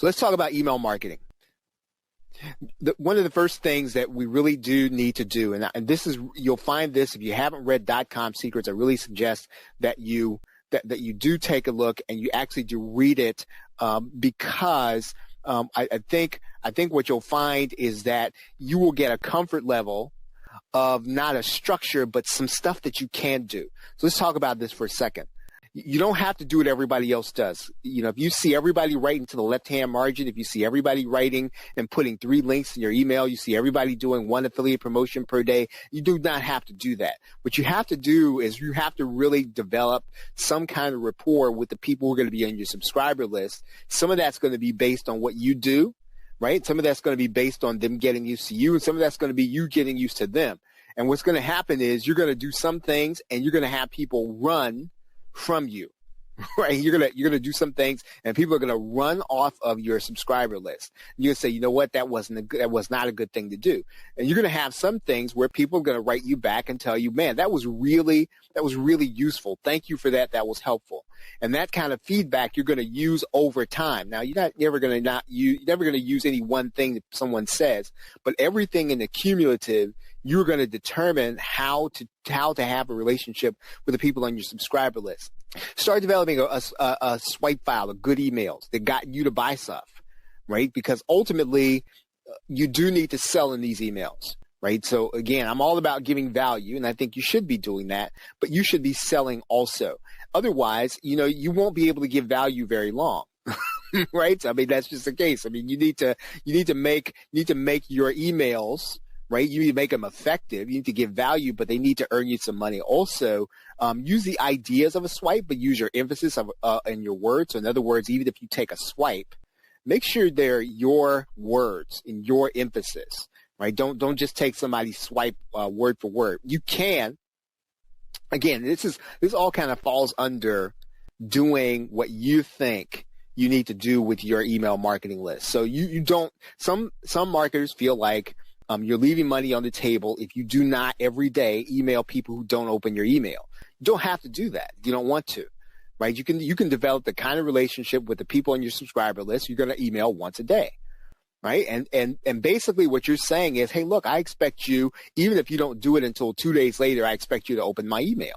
So let's talk about email marketing. One of the first things that we really do need to do, and this is, you'll find this if you haven't read .com Secrets, I really suggest that you do take a look and you actually do read it, because I think what you'll find is that you will get a comfort level of not a structure, but some stuff that you can do. So let's talk about this for a second. You don't have to do what everybody else does. You know, if you see everybody writing to the left-hand margin, if you see everybody writing and putting 3 links in your email, you see everybody doing 1 affiliate promotion per day, you do not have to do that. What you have to do is you have to really develop some kind of rapport with the people who are going to be on your subscriber list. Some of that's going to be based on what you do, right? Some of that's going to be based on them getting used to you, and some of that's going to be you getting used to them. And what's going to happen is you're going to do some things and you're going to have people run from you, right? You're gonna do some things, and people are gonna run off of your subscriber list. You're gonna say, you know what, that was not a good thing to do. And you're gonna have some things where people are gonna write you back and tell you, man, that was really useful. Thank you for that. That was helpful. And that kind of feedback you're gonna use over time. Now, you're never gonna use any one thing that someone says, but everything in the cumulative, you're going to determine how to have a relationship with the people on your subscriber list. Start developing a swipe file of good emails that got you to buy stuff, right? Because ultimately, you do need to sell in these emails, right? So again, I'm all about giving value, and I think you should be doing that, but you should be selling also. Otherwise, you won't be able to give value very long. Right? I mean, that's just the case. I mean, you need to make your emails, right? You need to make them effective. You need to give value, but they need to earn you some money. Also, use the ideas of a swipe, but use your emphasis in your words. So in other words, even if you take a swipe, make sure they're your words and your emphasis, right? Don't just take somebody's swipe word for word. You can. Again, this all kind of falls under doing what you think you need to do with your email marketing list. So you don't. Some marketers feel like you're leaving money on the table if you do not every day email people who don't open your email. You don't have to do that. You don't want to, right? You can develop the kind of relationship with the people on your subscriber list. You're going to email once a day, right? And basically what you're saying is, hey, look, I expect you, even if you don't do it until 2 days later, I expect you to open my email,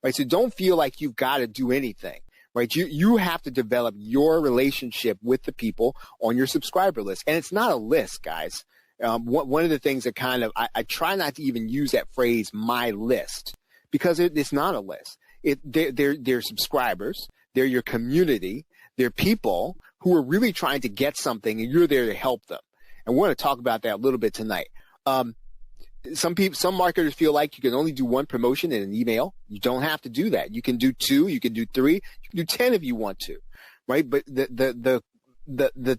right? So don't feel like you've got to do anything, right? You have to develop your relationship with the people on your subscriber list. And it's not a list, guys. One of the things that I try not to even use that phrase, my list, because it's not a list. They're subscribers. They're your community. They're people who are really trying to get something, and you're there to help them. And we're going to talk about that a little bit tonight. Some marketers feel like you can only do 1 promotion in an email. You don't have to do that. You can do 2. You can do 3. You can do 10 if you want to, right? But the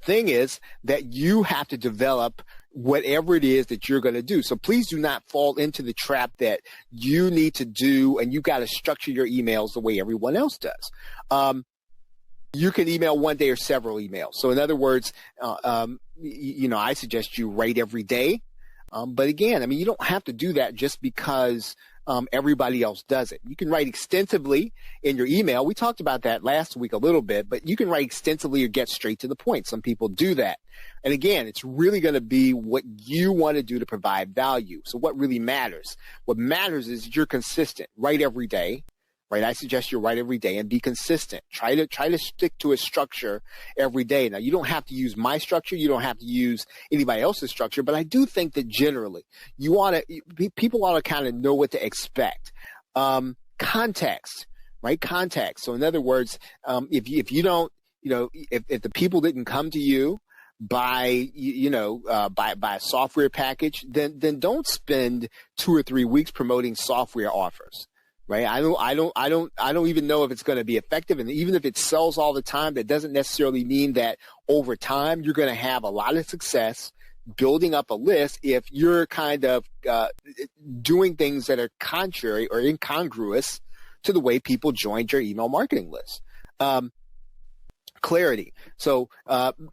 thing is that you have to develop whatever it is that you're going to do. So please do not fall into the trap that you need to do, and you got to structure your emails the way everyone else does. You can email one day or several emails. So in other words, I suggest you write every day. But again, I mean, you don't have to do that just because everybody else does it. You can write extensively in your email. We talked about that last week a little bit, but you can write extensively or get straight to the point. Some people do that. And again, it's really going to be what you want to do to provide value. So what really matters? What matters is you're consistent. Write every day. Right, I suggest you write every day and be consistent. Try to stick to a structure every day. Now, you don't have to use my structure. You don't have to use anybody else's structure. But I do think that generally, people ought to kind of know what to expect. Context, right? Context. So in other words, if you don't, if the people didn't come to you by a software package, then don't spend 2 or 3 weeks promoting software offers. Right. I don't even know if it's going to be effective. And even if it sells all the time, that doesn't necessarily mean that over time you're going to have a lot of success building up a list if you're kind of doing things that are contrary or incongruous to the way people joined your email marketing list. Clarity. So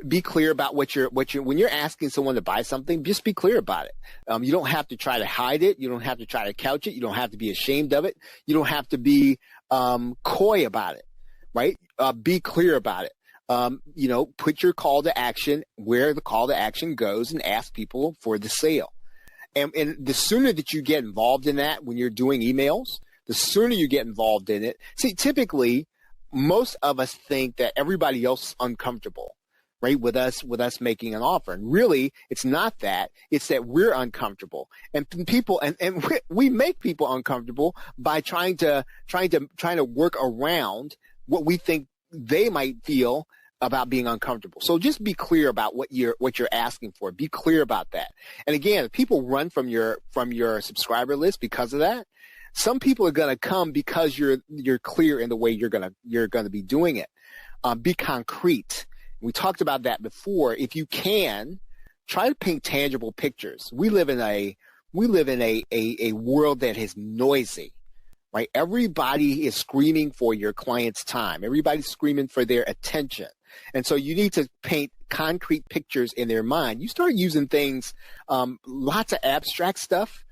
be clear about what you're when you're asking someone to buy something, just be clear about it. You don't have to try to hide it. You don't have to try to couch it. You don't have to be ashamed of it. You don't have to be coy about it, right? Be clear about it. put your call to action where the call to action goes and ask people for the sale. And the sooner that you get involved in that when you're doing emails, the sooner you get involved in it. See, typically, most of us think that everybody else is uncomfortable, right, with us making an offer. And really, it's not that. It's that we're uncomfortable. And people, and we make people uncomfortable by trying to work around what we think they might feel about being uncomfortable. So just be clear about what you're asking for. Be clear about that. And again, if people run from your subscriber list because of that, some people are going to come because you're clear in the way you're going to be doing it. Be concrete. We talked about that before. If you can, try to paint tangible pictures. We live in a world that is noisy. Right? Everybody is screaming for your client's time. Everybody's screaming for their attention. And so you need to paint concrete pictures in their mind. You start using things, lots of abstract stuff.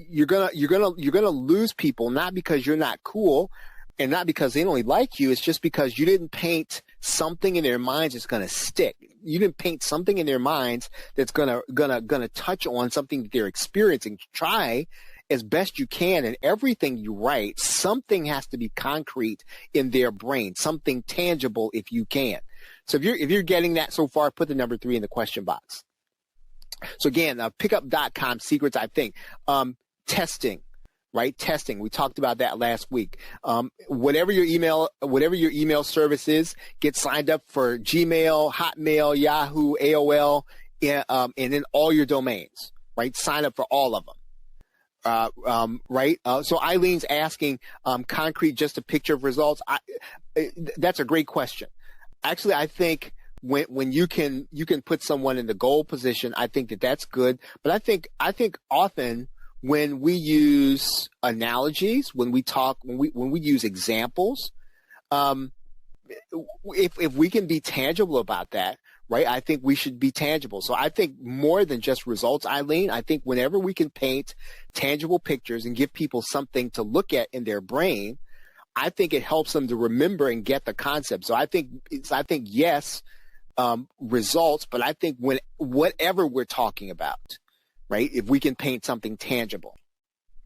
You're gonna lose people, not because you're not cool and not because they don't like you. It's just because you didn't paint something in their minds that's gonna stick. You didn't paint something in their minds that's gonna touch on something that they're experiencing. Try as best you can, and everything you write, something has to be concrete in their brain, something tangible if you can. So if you're getting that so far, put the number 3 in the question box. So again, pickup.com secrets, I think. Testing, right? Testing. We talked about that last week. Whatever your email service is, get signed up for Gmail, Hotmail, Yahoo, AOL, and then all your domains, right? Sign up for all of them. Right? So Eileen's asking, concrete, just a picture of results. That's a great question. Actually, I think when you can put someone in the goal position, I think that's good. But I think often when we use analogies, when we use examples, if we can be tangible about that, right? I think we should be tangible. So I think more than just results, Eileen, I think whenever we can paint tangible pictures and give people something to look at in their brain, I think it helps them to remember and get the concept. So I think yes, results, but I think whatever we're talking about, right? If we can paint something tangible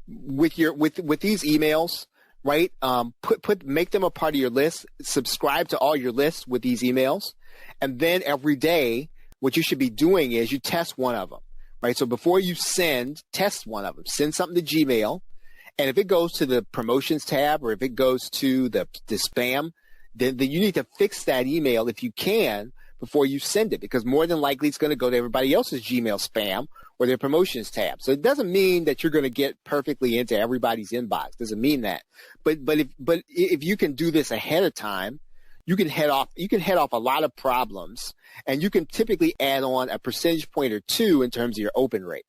with these emails, right? Make them a part of your list, subscribe to all your lists with these emails. And then every day, what you should be doing is you test one of them, right? So before you test one of them. Send something to Gmail. And if it goes to the promotions tab or if it goes to the spam, then you need to fix that email if you can before you send it, because more than likely it's going to go to everybody else's Gmail spam or their promotions tab. So it doesn't mean that you're going to get perfectly into everybody's inbox. Doesn't mean that. But if you can do this ahead of time, you can head off a lot of problems, and you can typically add on a percentage point or 2 in terms of your open rate.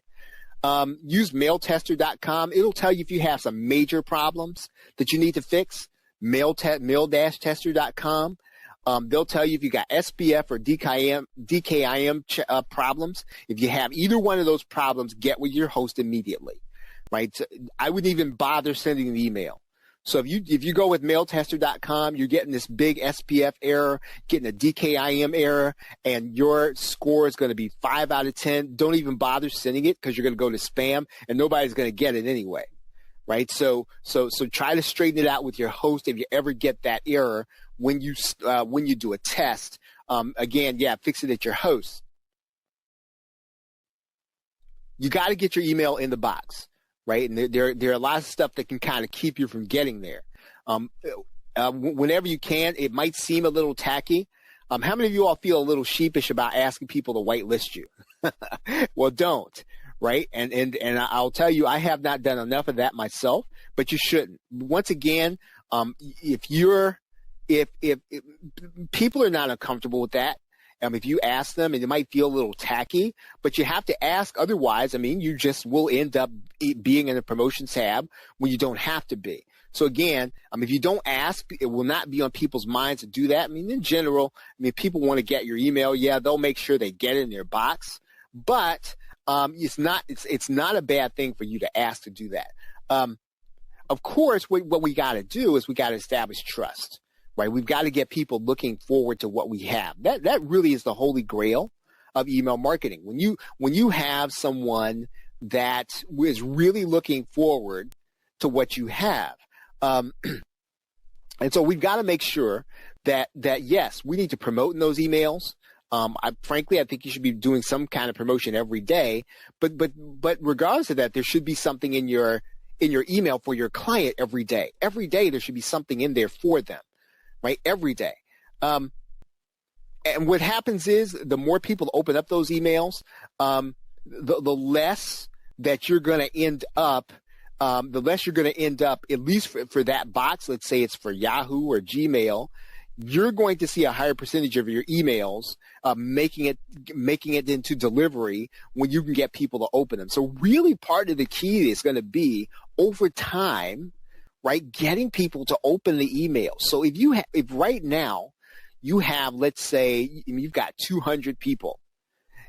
Use mailtester.com. It'll tell you if you have some major problems that you need to fix. Mail-tester.com. They'll tell you if you got SPF or DKIM problems. If you have either one of those problems, get with your host immediately, right? So I wouldn't even bother sending an email. So if you go with mailtester.com, you're getting this big SPF error, getting a DKIM error, and your score is going to be 5 out of 10. Don't even bother sending it because you're going to go to spam, and nobody's going to get it anyway, right? So try to straighten it out with your host if you ever get that error when you do a test. Again, fix it at your host. You got to get your email in the box. Right, and there are a lot of stuff that can kind of keep you from getting there. Whenever you can, it might seem a little tacky. How many of you all feel a little sheepish about asking people to whitelist you? Well, don't. Right, and I'll tell you, I have not done enough of that myself, but you shouldn't. Once again, if people are not uncomfortable with that. If you ask them, and it might feel a little tacky, but you have to ask. Otherwise, you just will end up being in a promotion tab when you don't have to be. So again, if you don't ask, it will not be on people's minds to do that. In general, people want to get your email. Yeah, they'll make sure they get it in their box, but it's not a bad thing for you to ask to do that. Of course, what we got to do is we got to establish trust. right? We've got to get people looking forward to what we have. That really is the holy grail of email marketing. When you have someone that is really looking forward to what you have. And so we've got to make sure that yes, we need to promote in those emails. Frankly, I think you should be doing some kind of promotion every day. But regardless of that, there should be something in your email for your client every day. Every day there should be something in there for them, right? Every day. And what happens is the more people open up those emails, the less that you're going to end up. The less you're going to end up, at least for that box. Let's say it's for Yahoo or Gmail. You're going to see a higher percentage of your emails making it into delivery when you can get people to open them. So really part of the key is going to be over time, right, getting people to open the email. So if right now you have, let's say you've got 200 people,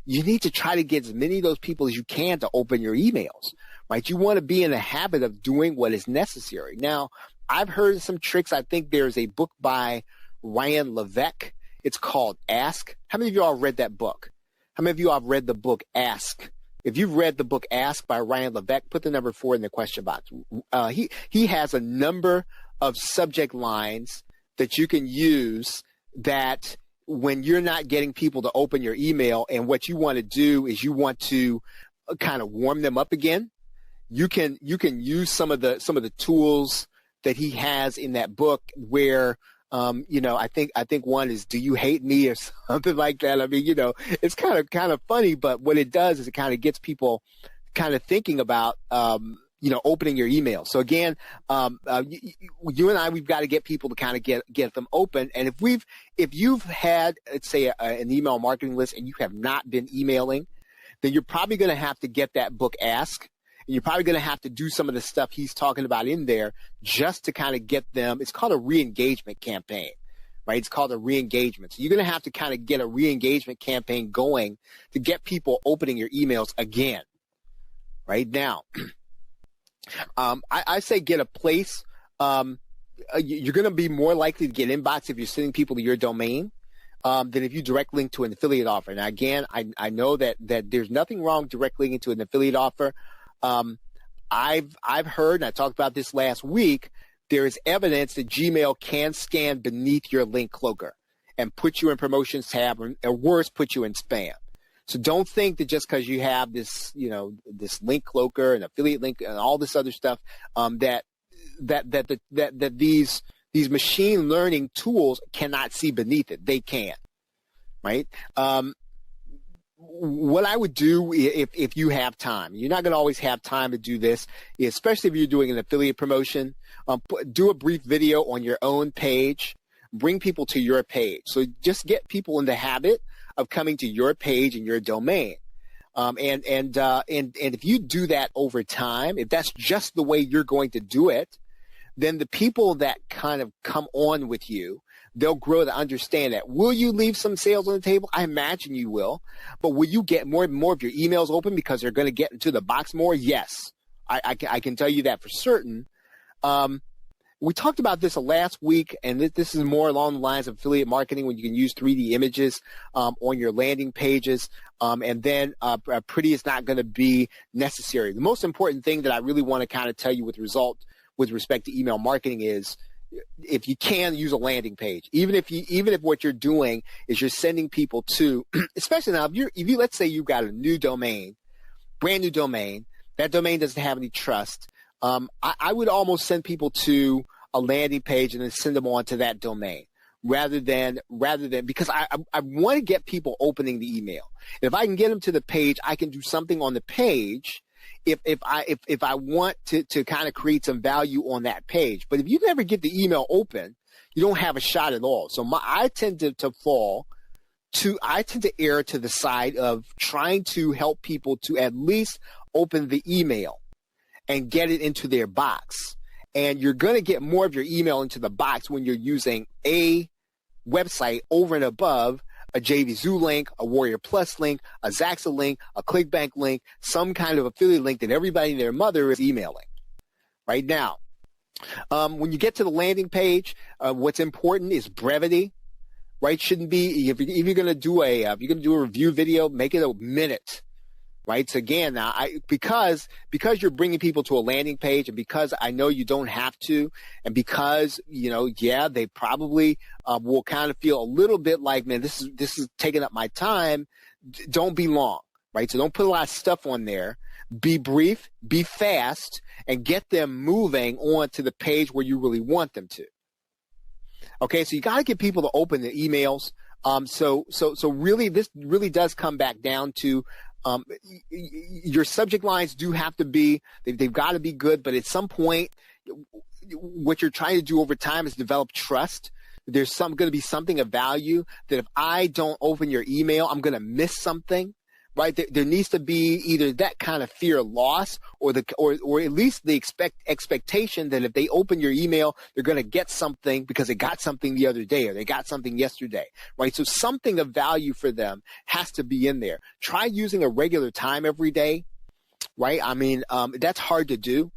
you need to try to get as many of those people as you can to open your emails, right? You want to be in the habit of doing what is necessary. Now, I've heard some tricks. I think there's a book by Ryan Levesque. It's called Ask. How many of you all read that book? How many of you all have read the book Ask? If you've read the book Ask by Ryan Levesque, put the number 4 in the question box. He has a number of subject lines that you can use that when you're not getting people to open your email, and what you want to do is you want to kind of warm them up again, you can use some of the tools that he has in that book where I think one is, do you hate me, or something like that. I mean, it's kind of funny, but what it does is it kind of gets people kind of thinking about opening your email. So again, you and I, we've got to get people to kind of get them open. And if you've had, let's say, an email marketing list and you have not been emailing, then you're probably going to have to get that book Ask. And you're probably going to have to do some of the stuff he's talking about in there just to kind of get them. It's called a re-engagement campaign, right? It's called a re-engagement. So you're going to have to kind of get a re-engagement campaign going to get people opening your emails again, right? Now, I say get a place. You're going to be more likely to get inbox if you're sending people to your domain than if you direct link to an affiliate offer. Now, again, I know that there's nothing wrong direct linking to an affiliate offer. I've heard, and I talked about this last week, there is evidence that Gmail can scan beneath your link cloaker and put you in promotions tab, or worse, put you in spam. So don't think that just because you have this, this link cloaker and affiliate link and all this other stuff, that these machine learning tools cannot see beneath it. They can, right? What I would do if you have time, you're not going to always have time to do this, especially if you're doing an affiliate promotion, do a brief video on your own page, bring people to your page. So just get people in the habit of coming to your page and your domain. And if you do that over time, if that's just the way you're going to do it, then the people that kind of come on with you, they'll grow to understand that. Will you leave some sales on the table? I imagine you will. But will you get more and more of your emails open because they're going to get into the box more? Yes. I can tell you that for certain. We talked about this last week, and this is more along the lines of affiliate marketing when you can use 3D images on your landing pages, and then pretty is not going to be necessary. The most important thing that I really want to kind of tell you with respect to email marketing is, if you can, use a landing page, even if what you're doing is you're sending people to, especially now, if you let's say you've got a new domain, brand new domain, that domain doesn't have any trust. I would almost send people to a landing page and then send them on to that domain rather than because I want to get people opening the email. And if I can get them to the page, I can do something on the page if I want to kind of create some value on that page. But if you never get the email open, you don't have a shot at all. So I tend to err to the side of trying to help people to at least open the email and get it into their box. And you're going to get more of your email into the box when you're using a website over and above a JVZoo link, a Warrior Plus link, a Zaxa link, a ClickBank link, some kind of affiliate link that everybody and their mother is emailing. Right now, When you get to the landing page, what's important is brevity, right? Shouldn't be, if you're going to do a review video, make it a minute. Right. So again, now because you're bringing people to a landing page, and because I know you don't have to, and because, they probably will kind of feel a little bit like, man, this is taking up my time. Don't be long. Right. So don't put a lot of stuff on there. Be brief, be fast, and get them moving on to the page where you really want them to. Okay. So you got to get people to open the emails. So really, this really does come back down to, your subject lines do have to be, they've got to be good, but at some point, what you're trying to do over time is develop trust. There's going to be something of value that if I don't open your email, I'm going to miss something, right? There needs to be either that kind of fear of loss or at least the expectation that if they open your email, they're going to get something because they got something the other day or they got something yesterday, right? So something of value for them has to be in there. Try using a regular time every day, right? I mean, that's hard to do.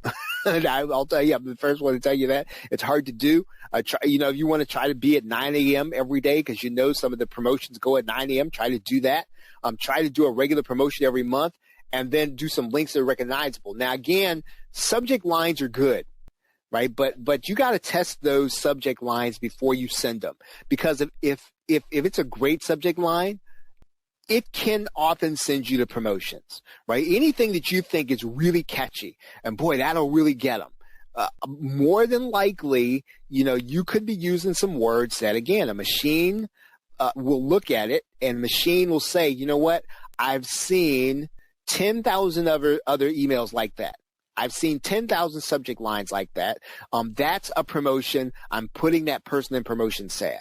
I'll tell you, I'm the first one to tell you that. It's hard to do. If you want to try to be at 9 a.m. every day because some of the promotions go at 9 a.m., try to do that. Try to do a regular promotion every month and then do some links that are recognizable. Now, again, subject lines are good, right? But you got to test those subject lines before you send them, because if it's a great subject line, it can often send you to promotions, right? Anything that you think is really catchy, and boy, that'll really get them. More than likely, you could be using some words that, again, a machine will look at it, and machine will say, you know what? I've seen 10,000 other emails like that. I've seen 10,000 subject lines like that. That's a promotion. I'm putting that person in promotion tab.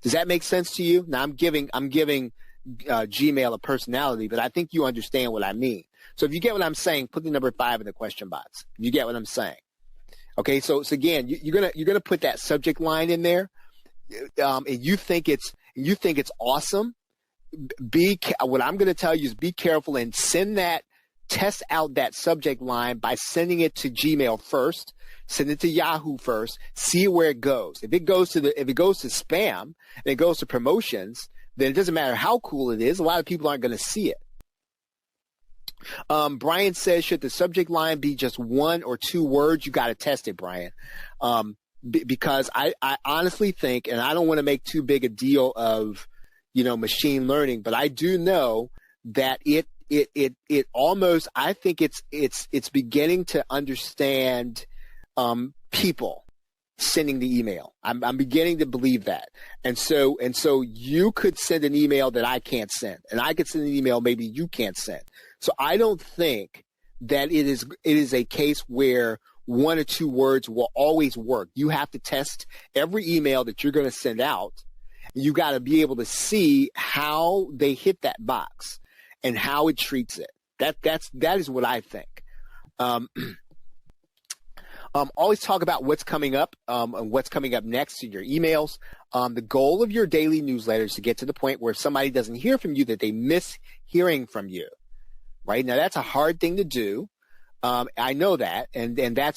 Does that make sense to you? Now I'm giving Gmail a personality, but I think you understand what I mean. So if you get what I'm saying, put the number 5 in the question box. You get what I'm saying. Okay. So again, you're going to put that subject line in there. And you think it's awesome. What I'm going to tell you is be careful and test out that subject line by sending it to Gmail first, send it to Yahoo first, see where it goes. If it goes to spam and it goes to promotions, then it doesn't matter how cool it is. A lot of people aren't going to see it. Brian says, should the subject line be just 1 or 2 words? You got to test it, Brian. Because I honestly think, and I don't want to make too big a deal of, machine learning, but I do know that it almost, I think it's beginning to understand, people sending the email. I'm beginning to believe that. And so you could send an email that I can't send, and I could send an email maybe you can't send. So I don't think that it is a case where 1 or 2 words will always work. You have to test every email that you're going to send out. You got to be able to see how they hit that box and how it treats it. That is what I think. Always talk about what's coming up and what's coming up next in your emails. The goal of your daily newsletter is to get to the point where if somebody doesn't hear from you, that they miss hearing from you. Right now, that's a hard thing to do. I know that,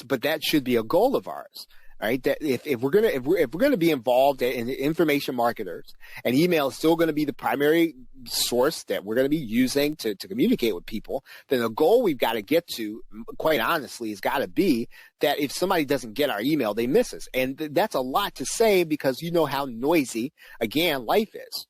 but that should be a goal of ours, right? That if we're gonna be involved in information marketers, and email is still going to be the primary source that we're going to be using to communicate with people, then the goal we've got to get to, quite honestly, has got to be that if somebody doesn't get our email, they miss us, and that's a lot to say because you know how noisy, again, life is.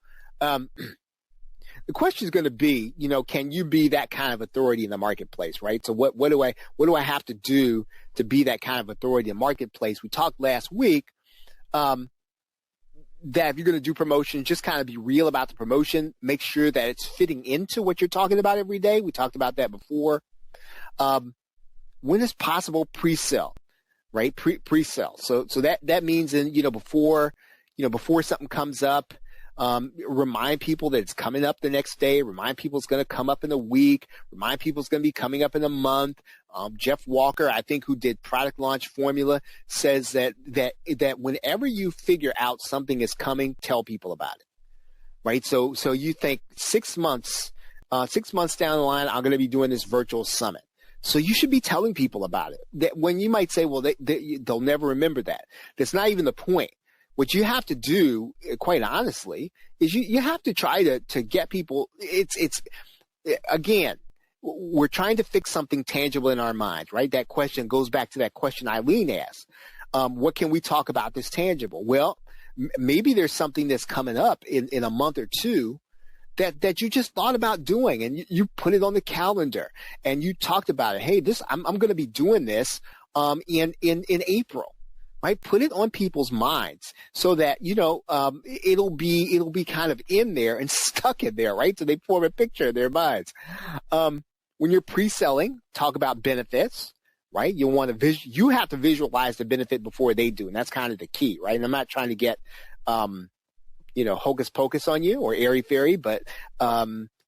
The question is going to be, can you be that kind of authority in the marketplace, right? So what do I have to do to be that kind of authority in the marketplace? We talked last week that if you're going to do promotion, just kind of be real about the promotion. Make sure that it's fitting into what you're talking about every day. We talked about that before. When is possible, pre-sell, right? Pre-sell. So that means before something comes up. Remind people that it's coming up the next day. Remind people it's going to come up in a week. Remind people it's going to be coming up in a month. Jeff Walker, I think, who did Product Launch Formula, says that whenever you figure out something is coming, tell people about it. Right? So you think 6 months down the line, I'm going to be doing this virtual summit. So you should be telling people about it. That when you might say, well, they'll never remember that. That's not even the point. What you have to do, quite honestly, is you have to try to get people. Again, we're trying to fix something tangible in our minds, right? That question goes back to that question Eileen asked. What can we talk about that's tangible? Well, maybe there's something that's coming up in a month or two that you just thought about doing, and you put it on the calendar and you talked about it. Hey, I'm going to be doing this in April. Right, put it on people's minds so that it'll be kind of in there and stuck in there, right? So they form a picture in their minds. When you're pre-selling, talk about benefits, right? You have to visualize the benefit before they do, and that's kind of the key, right? And I'm not trying to get hocus pocus on you or airy fairy, but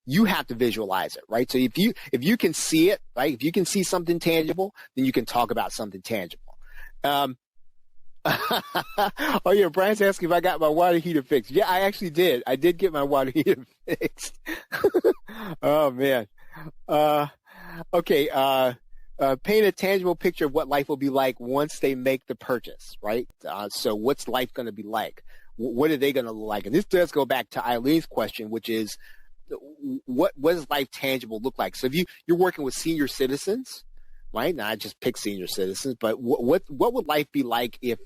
you have to visualize it, right? So if you can see it, right? If you can see something tangible, then you can talk about something tangible. Oh yeah, Brian's asking if I got my water heater fixed. Yeah, I actually did. I did get my water heater fixed. Oh man. Okay. Paint a tangible picture of what life will be like once they make the purchase, right? So what's life going to be like? What are they going to look like? And this does go back to Eileen's question, which is, what does life tangible look like? So if you're working with senior citizens, right? Now I just pick senior citizens, but what would life be like if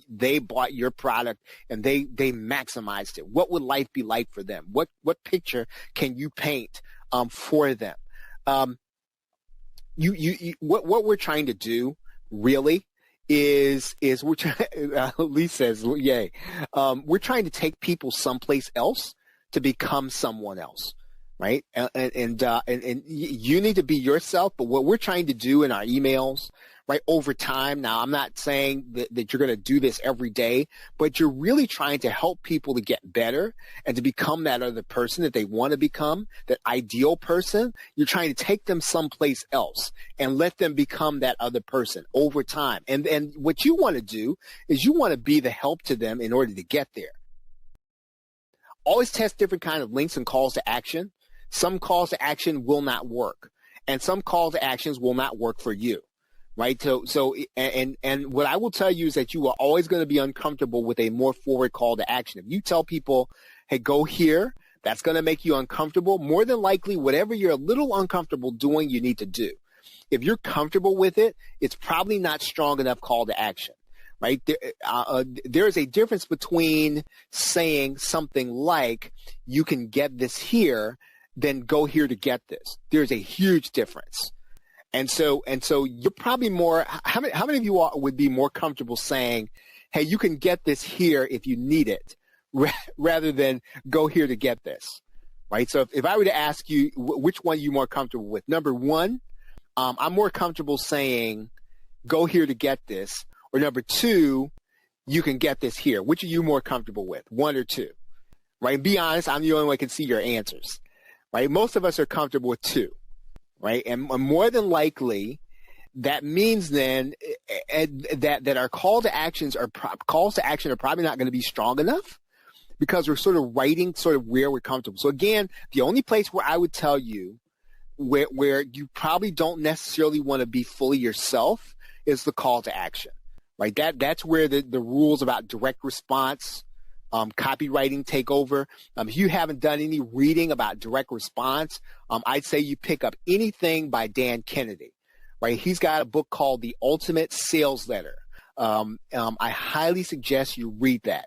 they bought your product and they maximized it? What would life be like for them? What picture can you paint for them? What we're trying to do really is we're trying. Lee says, "Yay!" We're trying to take people someplace else to become someone else. Right. And you need to be yourself. But what we're trying to do in our emails, right, over time. Now, I'm not saying that you're going to do this every day, but you're really trying to help people to get better and to become that other person that they want to become, that ideal person. You're trying to take them someplace else and let them become that other person over time. And what you want to do is you want to be the help to them in order to get there. Always test different kind of links and calls to action. Some calls to action will not work, and some calls to actions will not work for you, right? So what I will tell you is that you are always going to be uncomfortable with a more forward call to action. If you tell people, hey, go here, that's going to make you uncomfortable. More than likely, whatever you're a little uncomfortable doing, you need to do. If you're comfortable with it, it's probably not strong enough call to action. Right? There is a difference between saying something like, you can get this here, then go here to get this. There's a huge difference. And so you're probably more, how many of you would be more comfortable saying, hey, you can get this here if you need it, rather than go here to get this, right? So if I were to ask you, which one are you more comfortable with? Number one, I'm more comfortable saying, go here to get this. Or number two, you can get this here. Which are you more comfortable with, one or two? Right? And be honest, I'm the only one who can see your answers. Right? Most of us are comfortable with two. Right? And more than likely, that means then that our calls to action are probably not going to be strong enough, because we're sort of writing sort of where we're comfortable. So again, the only place where I would tell you where you probably don't necessarily want to be fully yourself is the call to action. Right, that's where the rules about direct response, copywriting take over. If you haven't done any reading about direct response, I'd say you pick up anything by Dan Kennedy. Right, he's got a book called The Ultimate Sales Letter. I highly suggest you read that.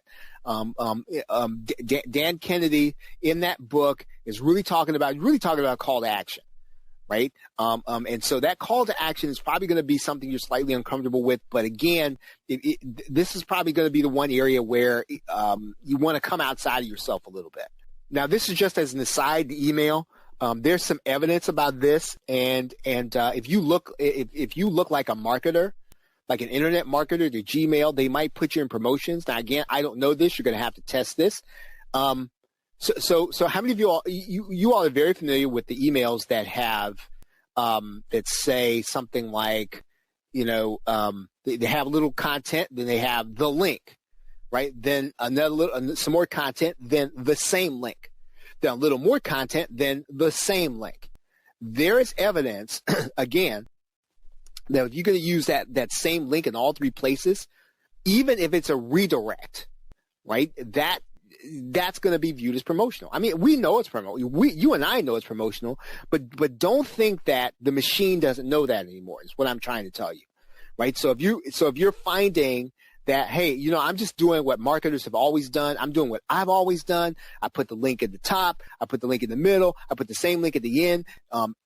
Dan Kennedy in that book is really talking about call to action. Right. And so that call to action is probably going to be something you're slightly uncomfortable with. But again, this is probably going to be the one area where you want to come outside of yourself a little bit. Now, this is just as an aside, the email. There's some evidence about this. And if you look like a marketer, like an internet marketer to Gmail, they might put you in promotions. Now, again, I don't know this. You're going to have to test this. So how many of you all are very familiar with the emails that have that say something like, they have a little content, then they have the link, right? Then some more content, then the same link, then a little more content, then the same link. There is evidence, again, Now, if you're going to use that same link in all three places, even if it's a redirect, right, that's going to be viewed as promotional. I mean, we know it's promotional. You and I know it's promotional, but don't think that the machine doesn't know that anymore. Is what I'm trying to tell you, right? So if you're finding that, hey, you know, I'm just doing what marketers have always done. I'm doing what I've always done. I put the link at the top. I put the link in the middle. I put the same link at the end.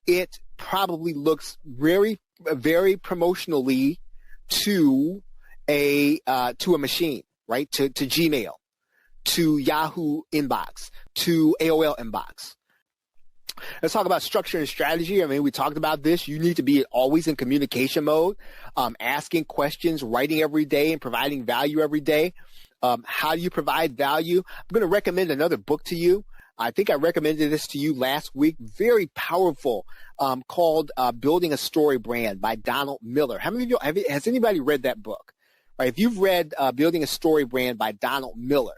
It probably looks very, very promotionally to a machine, right? To Gmail, to Yahoo inbox, to AOL inbox. Let's talk about structure and strategy. I mean, we talked about this. You need to be always in communication mode, asking questions, writing every day, and providing value every day. How do you provide value? I'm going to recommend another book to you. I think I recommended this to you last week. Very powerful, called Building a Story Brand by Donald Miller. How many of you, has anybody read that book? Right, if you've read Building a Story Brand by Donald Miller,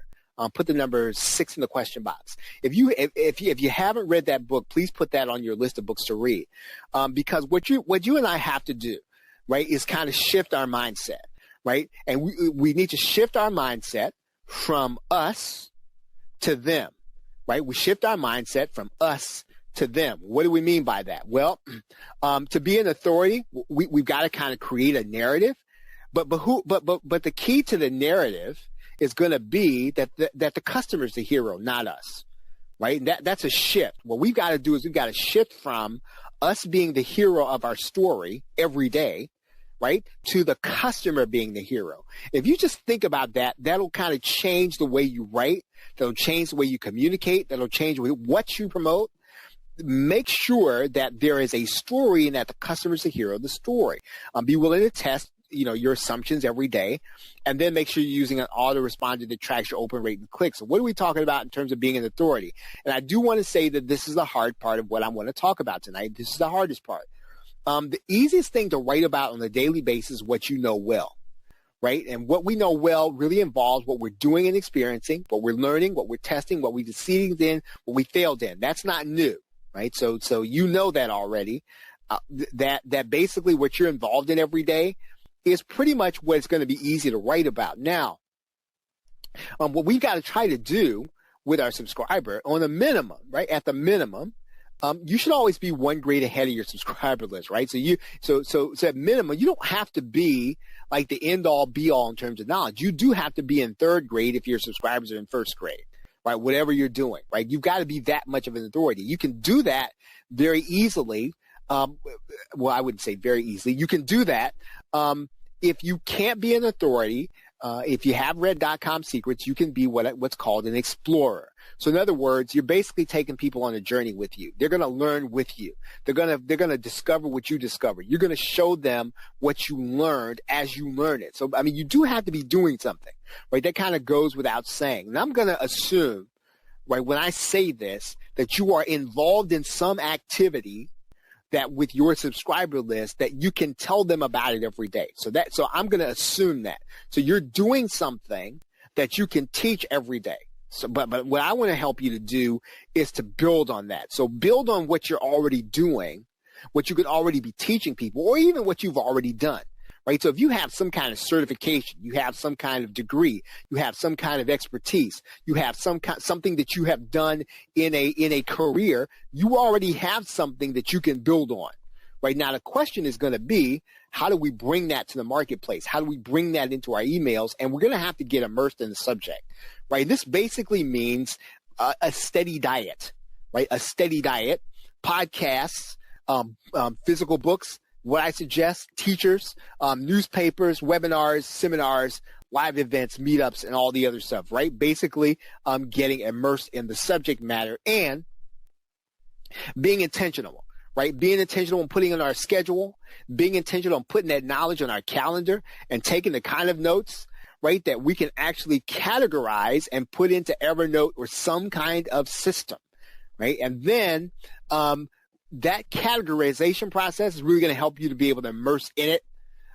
put the number 6 in the question box. If you haven't read that book, please put that on your list of books to read, because what you and I have to do, right, is kind of shift our mindset, right, and we need to shift our mindset from us to them, right. We shift our mindset from us to them. What do we mean by that? Well, to be an authority, we've got to kind of create a narrative, but the key to the narrative is going to be that the customer is the hero, not us, right? And that's a shift. What we've got to do is we've got to shift from us being the hero of our story every day, right, to the customer being the hero. If you just think about that, that'll kind of change the way you write. That'll change the way you communicate. That'll change what you promote. Make sure that there is a story and that the customer is the hero of the story. Be willing to test, you know, your assumptions every day, and then make sure you're using an autoresponder that tracks your open rate and clicks. So what are we talking about in terms of being an authority? And I do want to say that this is the hard part of what I want to talk about tonight. This is the hardest part. The easiest thing to write about on a daily basis is what you know well, right? And what we know well really involves what we're doing and experiencing, what we're learning, what we're testing, what we succeeded in, what we failed in. That's not new, right? So you know that already, that basically what you're involved in every day is pretty much what it's going to be easy to write about. Now, what we've got to try to do with our subscriber on a minimum, right? At the minimum, you should always be one grade ahead of your subscriber list, right? So at minimum, you don't have to be like the end all be all in terms of knowledge. You do have to be in 3rd grade if your subscribers are in 1st grade, right? Whatever you're doing, right? You've got to be that much of an authority. You can do that very easily. Well, I wouldn't say very easily. You can do that. If you can't be an authority, if you have read .com secrets, you can be what's called an explorer. So in other words, you're basically taking people on a journey with you. They're going to learn with you. They're going to discover what you discovered. You're going to show them what you learned as you learn it. So, I mean, you do have to be doing something, right? That kind of goes without saying. And I'm going to assume, right, when I say this, that you are involved in some activity that with your subscriber list that you can tell them about it every day. So I'm going to assume that. So you're doing something that you can teach every day. So, but what I want to help you to do is to build on that. So build on what you're already doing, what you could already be teaching people, or even what you've already done. Right. So if you have some kind of certification, you have some kind of degree, you have some kind of expertise, you have something that you have done in a career, you already have something that you can build on. Right now, the question is going to be, how do we bring that to the marketplace? How do we bring that into our emails? And we're going to have to get immersed in the subject. Right. This basically means a steady diet. Right. A steady diet, podcasts, physical books. What I suggest, teachers, newspapers, webinars, seminars, live events, meetups, and all the other stuff, right? Basically, getting immersed in the subject matter and being intentional, right? Being intentional on putting on our schedule, being intentional on putting that knowledge on our calendar and taking the kind of notes, right, that we can actually categorize and put into Evernote or some kind of system, right? And then, that categorization process is really going to help you to be able to immerse in it.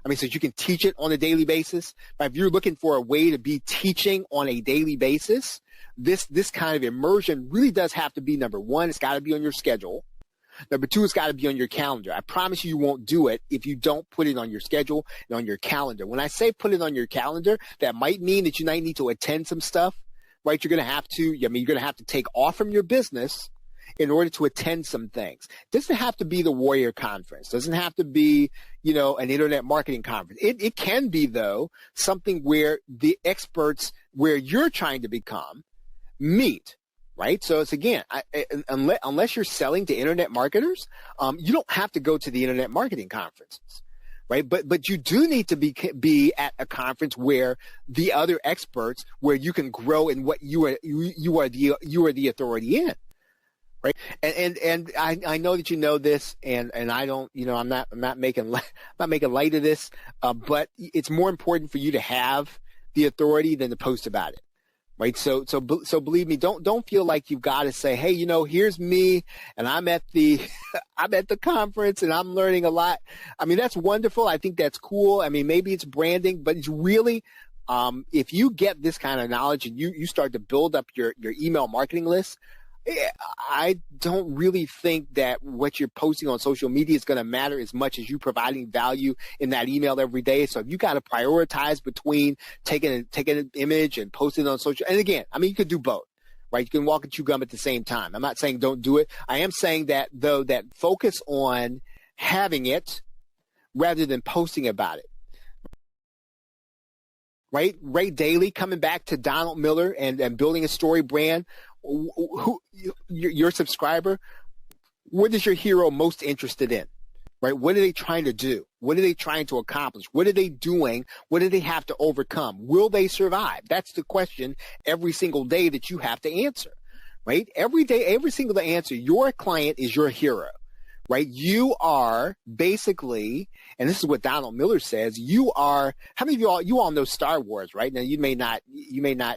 I mean, so you can teach it on a daily basis. But if you're looking for a way to be teaching on a daily basis, this kind of immersion really does have to be, number one, it's got to be on your schedule. Number two, it's got to be on your calendar. I promise you won't do it if you don't put it on your schedule and on your calendar. When I say put it on your calendar, that might mean that you might need to attend some stuff, right? You're going to have to take off from your business in order to attend some things. It doesn't have to be the Warrior Conference. It doesn't have to be, an internet marketing conference. It can be, though, something where the experts where you're trying to become meet, right? So it's, again, unless you're selling to internet marketers, you don't have to go to the internet marketing conferences, right? But you do need to be at a conference where the other experts, where you can grow in what you are the authority in. Right. And I know that you know this, and I don't, I'm not making light of this, but it's more important for you to have the authority than to post about it. Right. So believe me, don't feel like you've got to say, hey, here's me, and I'm at the conference and I'm learning a lot. I mean, that's wonderful. I think that's cool. I mean, maybe it's branding, but it's really, if you get this kind of knowledge and you start to build up your email marketing list, I don't really think that what you're posting on social media is going to matter as much as you providing value in that email every day. So if you got to prioritize between taking an image and posting it on social, and again, I mean, you could do both, right? You can walk and chew gum at the same time. I'm not saying don't do it. I am saying that, though, that focus on having it rather than posting about it. Right? Ray Daly, coming back to Donald Miller and building a story brand. Who your subscriber, what is your hero most interested in, right? What are they trying to do? What are they trying to accomplish? What are they doing? What do they have to overcome? Will they survive? That's the question every single day that you have to answer, right? Every day, every single answer, your client is your hero, right? You are basically, and this is what Donald Miller says, you are, how many of you all know Star Wars, right? Now you may not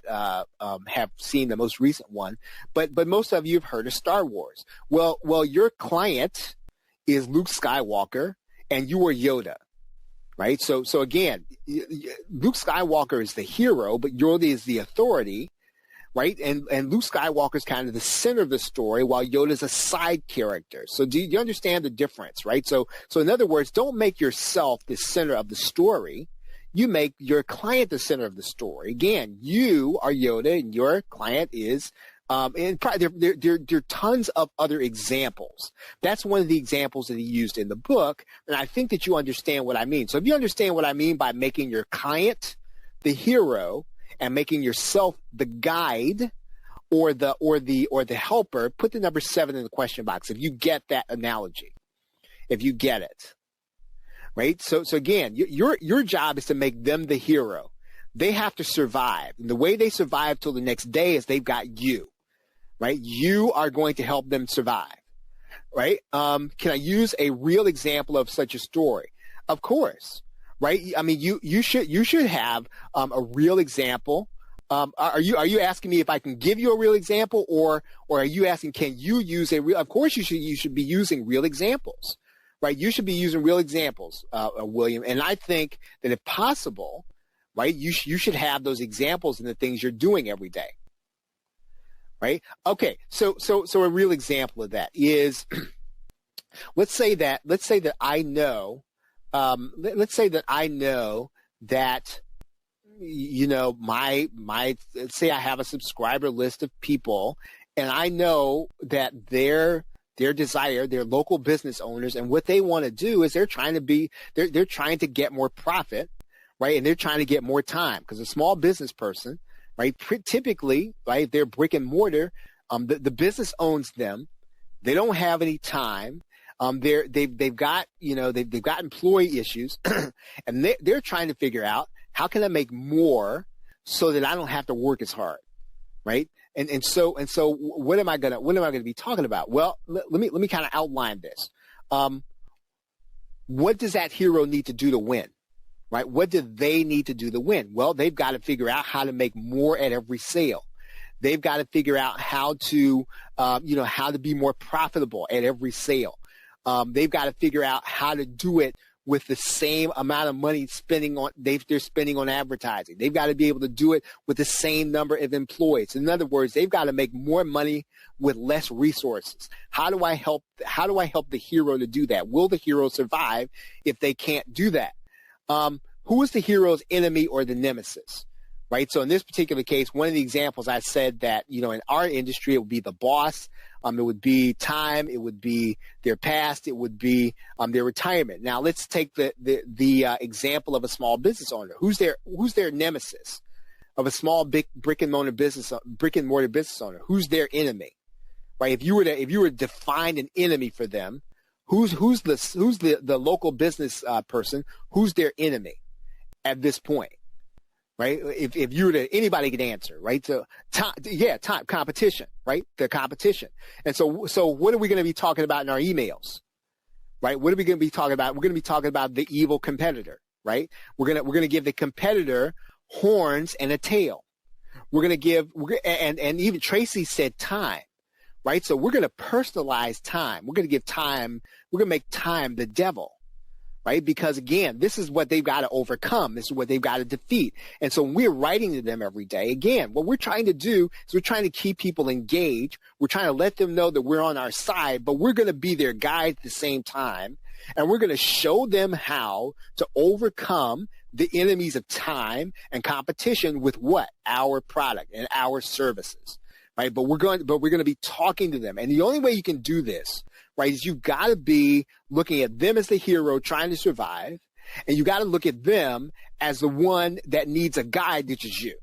have seen the most recent one, but most of you have heard of Star Wars. Well, your client is Luke Skywalker and you are Yoda, right? So again, Luke Skywalker is the hero, but Yoda is the authority. Right? And Luke Skywalker is kind of the center of the story, while Yoda's a side character. So do you understand the difference, right? So in other words, don't make yourself the center of the story. You make your client the center of the story. Again, you are Yoda and your client is, and there are tons of other examples. That's one of the examples that he used in the book. And I think that you understand what I mean. So if you understand what I mean by making your client the hero, and making yourself the guide or the helper, put the number 7 in the question box if you get that analogy, if you get it, right? So again, your job is to make them the hero. They have to survive. And the way they survive till the next day is they've got you, right? You are going to help them survive, right? Can I use a real example of such a story? Of course. Right? I mean, you should have a real example. Are you asking me if I can give you a real example, or are you asking, can you use a real? Of course, you should be using real examples, right? You should be using real examples, William. And I think that if possible, right, you should have those examples in the things you're doing every day, right? Okay, so a real example of that is, let's say that I know. Let's say that I know that, let's say I have a subscriber list of people, and I know that their desire, they're local business owners, and what they want to do is they're trying to get more profit, right? And they're trying to get more time, because a small business person, right, typically, right, they're brick and mortar, the business owns them. They don't have any time. They've got employee issues, and they're trying to figure out, how can I make more so that I don't have to work as hard, right? And so what am I gonna be talking about? Well, let me kind of outline this. What does that hero need to do to win, right? What do they need to do to win? Well, they've got to figure out how to make more at every sale. They've got to figure out how to be more profitable at every sale. They've got to figure out how to do it with the same amount of money they're spending on advertising. They've got to be able to do it with the same number of employees. In other words, they've got to make more money with less resources. How do I help the hero to do that? Will the hero survive if they can't do that? Who is the hero's enemy or the nemesis? Right. So in this particular case, one of the examples I said that, in our industry, it would be the boss. It would be time. It would be their past. It would be their retirement. Now let's take the example of a small business owner. Who's their nemesis of a small brick and mortar business owner? Who's their enemy? Right. If you were to define an enemy for them, who's the local business person? Who's their enemy at this point? Right? If you were to, anybody can answer, right? So time, competition, right? The competition. And so what are we going to be talking about in our emails? Right? What are we going to be talking about? We're going to be talking about the evil competitor, right? We're going to give the competitor horns and a tail. And even Tracy said time, right? So we're going to personalize time. We're going to make time the devil. Right? Because again, this is what they've got to overcome. This is what they've got to defeat. And so when we're writing to them every day, again, what we're trying to do is we're trying to keep people engaged. We're trying to let them know that we're on our side, but we're going to be their guide at the same time. And we're going to show them how to overcome the enemies of time and competition with what? Our product and our services. Right? But we're going to be talking to them. And the only way you can do this, right, is you've got to be looking at them as the hero trying to survive, and you got to look at them as the one that needs a guide, which is you.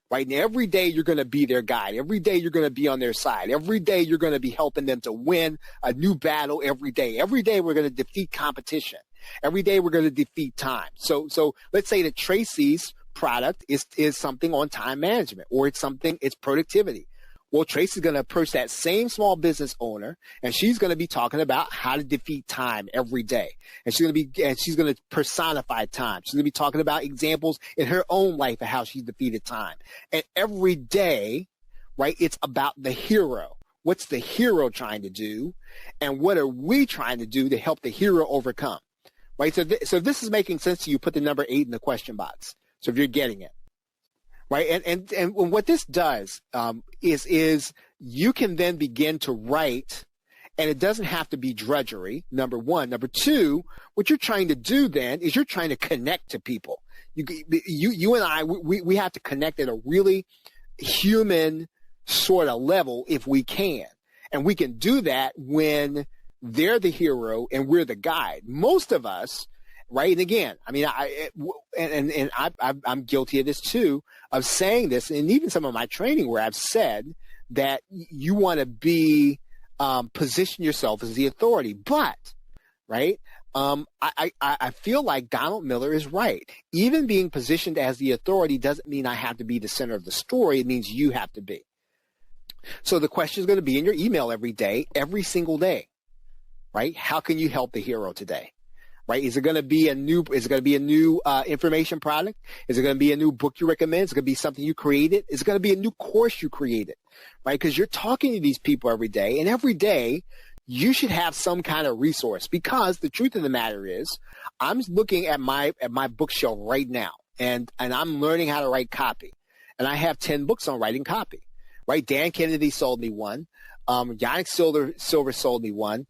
Right? And every day you're going to be their guide. Every day you're going to be on their side. Every day you're going to be helping them to win a new battle every day. Every day we're going to defeat competition. Every day we're going to defeat time. So let's say that Tracy's product is something on time management, or it's productivity. Well, Tracy's going to approach that same small business owner, and she's going to be talking about how to defeat time every day. And she's going to personify time. She's going to be talking about examples in her own life of how she's defeated time. And every day, right, it's about the hero. What's the hero trying to do? And what are we trying to do to help the hero overcome? Right? So if this is making sense to you, put the number 8 in the question box. So if you're getting it. Right. And what this does is you can then begin to write, and it doesn't have to be drudgery, number one. Number two, what you're trying to do then is you're trying to connect to people. You and I, we have to connect at a really human sort of level if we can. And we can do that when they're the hero and we're the guide. Most of us, right? And again, I mean, I'm guilty of this too, of saying this, and even some of my training where I've said that you want to be position yourself as the authority, but right, I feel like Donald Miller is right. Even being positioned as the authority doesn't mean I have to be the center of the story. It means you have to be. So the question is going to be in your email every day, every single day, right? How can you help the hero today? Right? Is it going to be a new information product? Is it going to be a new book you recommend? Is it going to be something you created? Is it going to be a new course you created? Right? Because you're talking to these people every day, and every day you should have some kind of resource, because the truth of the matter is I'm looking at my bookshelf right now, and I'm learning how to write copy. And I have 10 books on writing copy. Right? Dan Kennedy sold me one. Yannick Silver sold me one.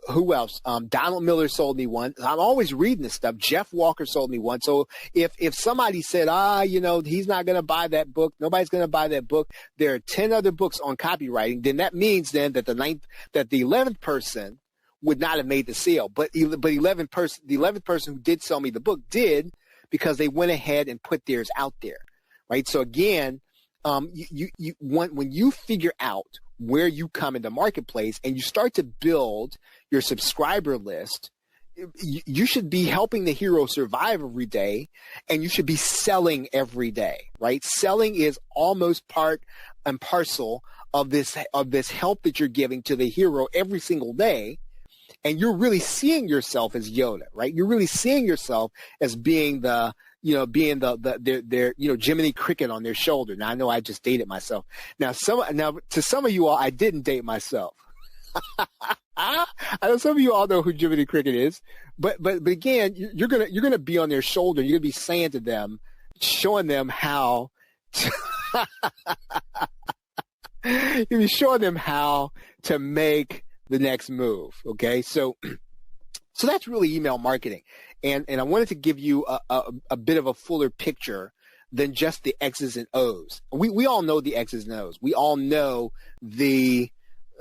Who else? Donald Miller sold me one. I'm always reading this stuff. Jeff Walker sold me one. So if somebody said, he's not going to buy that book, nobody's going to buy that book, there are 10 other books on copywriting, then that means then that the 11th person would not have made the sale. But the 11th person who did sell me the book did, because they went ahead and put theirs out there. Right? So again, when you figure out where you come in the marketplace and you start to build your subscriber list, you should be helping the hero survive every day, and you should be selling every day, right? Selling is almost part and parcel of this help that you're giving to the hero every single day. And you're really seeing yourself as Yoda, right? You're really seeing yourself as being their Jiminy Cricket on their shoulder. Now I know I just dated myself. Now to some of you all, I didn't date myself. I know some of you all know who Jiminy Cricket is, but again, you're gonna be on their shoulder. You're gonna be saying to them, showing them how. You're gonna be showing them how to make the next move. Okay, so that's really email marketing, and I wanted to give you a bit of a fuller picture than just the X's and O's. We all know the X's and O's. We all know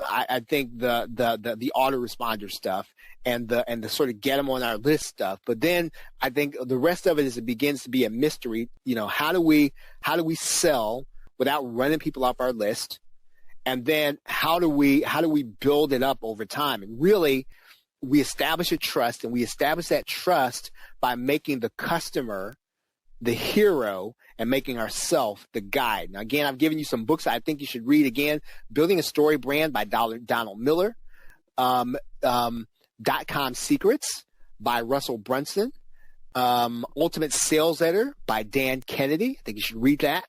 I think the autoresponder stuff and the sort of get them on our list stuff. But then I think the rest of it is it begins to be a mystery. You know, how do we sell without running people off our list? And then how do we build it up over time? And really, we establish a trust, and we establish that trust by making the customer the hero and making ourselves the guide. Now, again, I've given you some books I think you should read. Again, Building a Story Brand by Donald Miller, .com Secrets by Russell Brunson, Ultimate Sales Editor by Dan Kennedy. I think you should read that.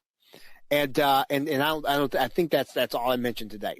And I think that's all I mentioned today.